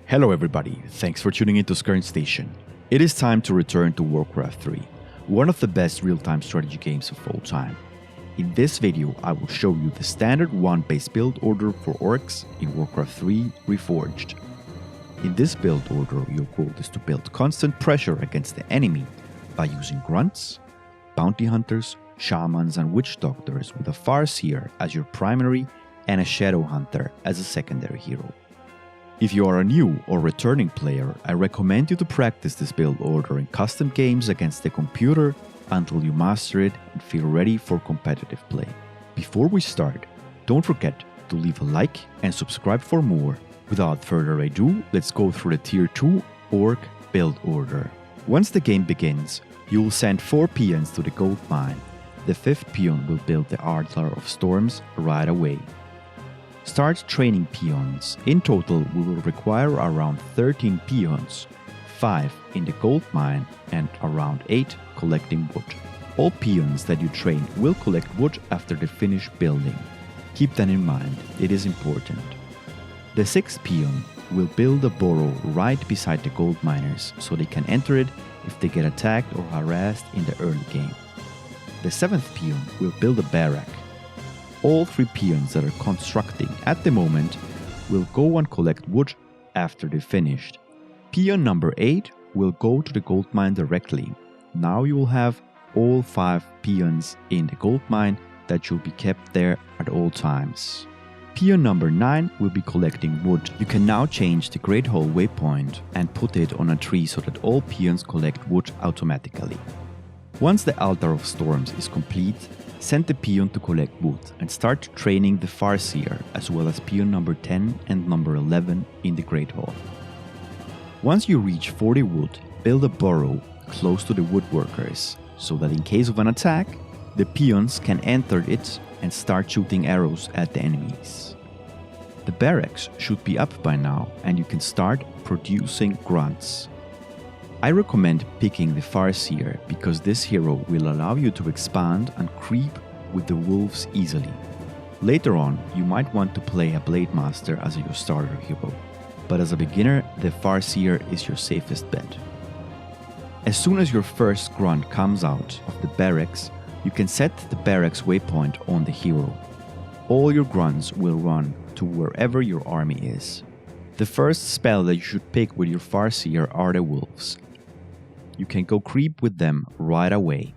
Hello everybody, thanks for tuning into Skern Station. It is time to return to Warcraft 3, one of the best real-time strategy games of all time. In this video, I will show you the standard 1-base build order for orcs in Warcraft 3 Reforged. In this build order, your goal is to build constant pressure against the enemy by using Grunts, Bounty Hunters, Shamans and Witch Doctors with a Farseer as your primary and a Shadow Hunter as a secondary hero. If you are a new or returning player, I recommend you to practice this build order in custom games against the computer until you master it and feel ready for competitive play. Before we start, don't forget to leave a like and subscribe for more. Without further ado, let's go through the Tier 2 Orc Build Order. Once the game begins, you will send 4 peons to the gold mine. The 5th peon will build the Altar of Storms right away. Start training peons. In total, we will require around 13 peons, 5 in the gold mine and around 8 collecting wood. All peons that you train will collect wood after they finish building. Keep that in mind, it is important. The 6th peon will build a burrow right beside the gold miners so they can enter it if they get attacked or harassed in the early game. The 7th peon will build a barrack. All 3 peons that are constructing at the moment will go and collect wood after they finished. Peon number 8 will go to the gold mine directly. Now you will have all 5 peons in the gold mine that should be kept there at all times. Peon number 9 will be collecting wood. You can now change the Great Hall waypoint and put it on a tree so that all peons collect wood automatically. Once the Altar of Storms is complete, send the peon to collect wood and start training the Farseer as well as peon number 10 and number 11 in the Great Hall. Once you reach 40 wood, build a burrow close to the woodworkers so that in case of an attack, the peons can enter it and start shooting arrows at the enemies. The barracks should be up by now and you can start producing grunts. I recommend picking the Farseer because this hero will allow you to expand and creep with the wolves easily. Later on, you might want to play a Blade Master as your starter hero, but as a beginner, the Farseer is your safest bet. As soon as your first grunt comes out of the barracks, you can set the barracks waypoint on the hero. All your grunts will run to wherever your army is. The first spell that you should pick with your Farseer are the wolves. You can go creep with them right away.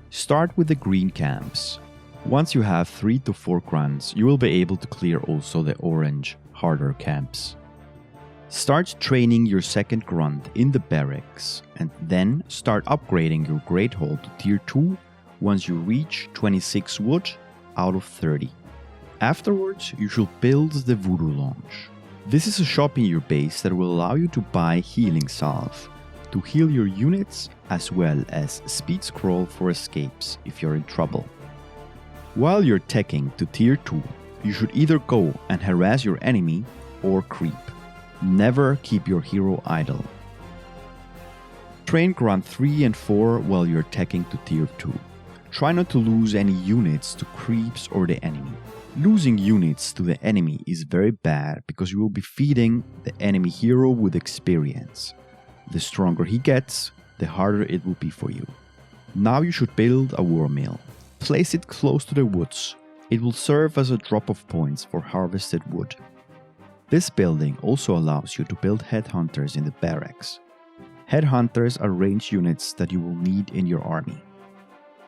Start with the green camps. Once you have 3 to 4 grunts, you will be able to clear also the orange, harder camps. Start training your second grunt in the barracks and then start upgrading your Great Hall to Tier 2 once you reach 26 wood out of 30. Afterwards, you should build the Voodoo Launch. This is a shop in your base that will allow you to buy healing salve to heal your units as well as speed scroll for escapes if you're in trouble. While you're teching to Tier 2, you should either go and harass your enemy or creep. Never keep your hero idle. Train Grunt 3 and 4 while you're teching to Tier 2. Try not to lose any units to creeps or the enemy. Losing units to the enemy is very bad because you will be feeding the enemy hero with experience. The stronger he gets, the harder it will be for you. Now you should build a war mill. Place it close to the woods. It will serve as a drop of points for harvested wood. This building also allows you to build Headhunters in the barracks. Headhunters are ranged units that you will need in your army.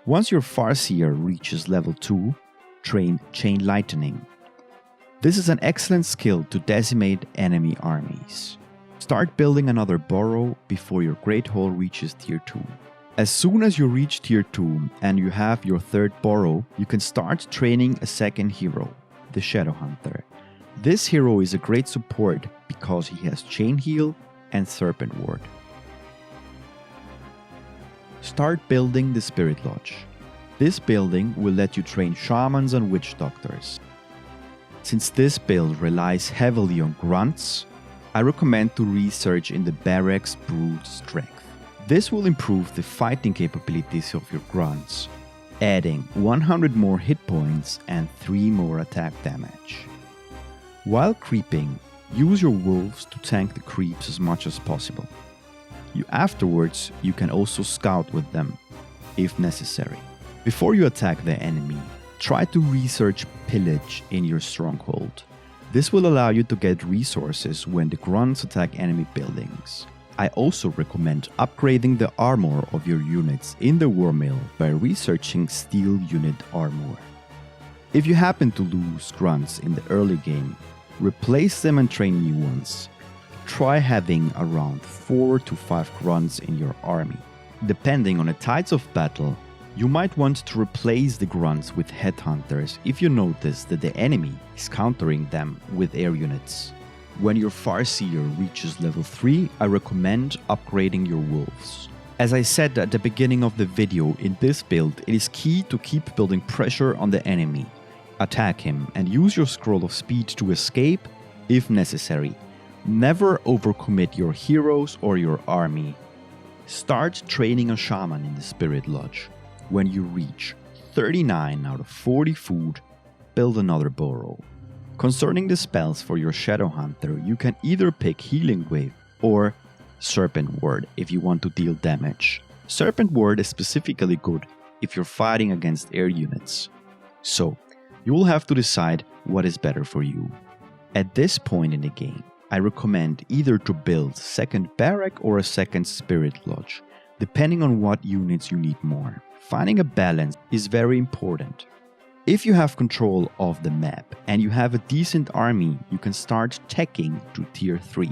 Once your Farseer reaches level 2, train Chain Lightning. This is an excellent skill to decimate enemy armies. Start building another burrow before your Great Hall reaches Tier 2. As soon as you reach Tier 2 and you have your 3rd burrow, you can start training a second hero, the Shadow Hunter. This hero is a great support because he has Chain Heal and Serpent Ward. Start building the Spirit Lodge. This building will let you train Shamans and Witch Doctors. Since this build relies heavily on grunts, I recommend to research in the barracks brute strength. This will improve the fighting capabilities of your grunts, adding 100 more hit points and 3 more attack damage. While creeping, Use your wolves to tank the creeps as much as possible. Afterwards, you can also scout with them, if necessary. Before you attack the enemy, try to research pillage in your stronghold. This will allow you to get resources when the grunts attack enemy buildings. I also recommend upgrading the armor of your units in the war mill by researching steel unit armor. If you happen to lose grunts in the early game, replace them and train new ones. Try having around 4 to 5 grunts in your army. Depending on the tides of battle, you might want to replace the grunts with headhunters if you notice that the enemy is countering them with air units. When your Farseer reaches level 3, I recommend upgrading your wolves. As I said at the beginning of the video, in this build it is key to keep building pressure on the enemy. Attack him and use your scroll of speed to escape if necessary. Never overcommit your heroes or your army. Start training a shaman in the Spirit Lodge. When you reach 39 out of 40 food, build another burrow. Concerning the spells for your Shadow Hunter, you can either pick Healing Wave or Serpent Ward if you want to deal damage. Serpent Ward is specifically good if you're fighting against air units. So, you will have to decide what is better for you. At this point in the game, I recommend either to build second barrack or a second Spirit Lodge, depending on what units you need more. Finding a balance is very important. If you have control of the map and you have a decent army, you can start teching to tier 3.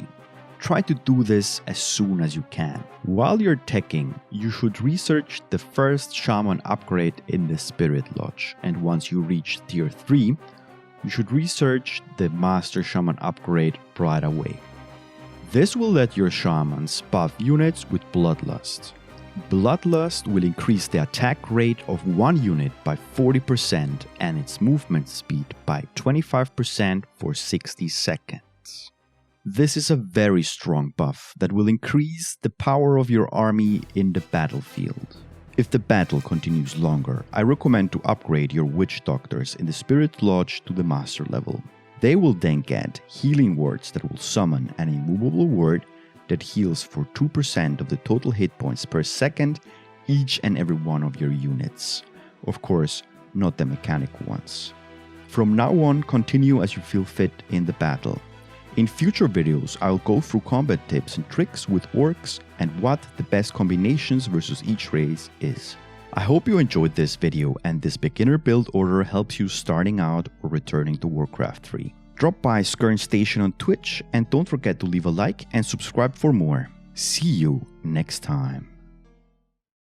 Try to do this as soon as you can. While you're teching, you should research the first shaman upgrade in the Spirit Lodge, and once you reach tier 3, you should research the Master Shaman upgrade right away. This will let your shamans buff units with Bloodlust. Bloodlust will increase the attack rate of one unit by 40% and its movement speed by 25% for 60 seconds. This is a very strong buff that will increase the power of your army in the battlefield. If the battle continues longer, I recommend to upgrade your Witch Doctors in the Spirit Lodge to the Master level. They will then get healing words that will summon an immovable word that heals for 2% of the total hit points per second each and every one of your units. Of course, not the mechanic ones. From now on, continue as you feel fit in the battle. In future videos, I'll go through combat tips and tricks with orcs and what the best combinations versus each race is. I hope you enjoyed this video and this beginner build order helps you starting out or returning to Warcraft 3. Drop by Skern Station on Twitch and don't forget to leave a like and subscribe for more. See you next time.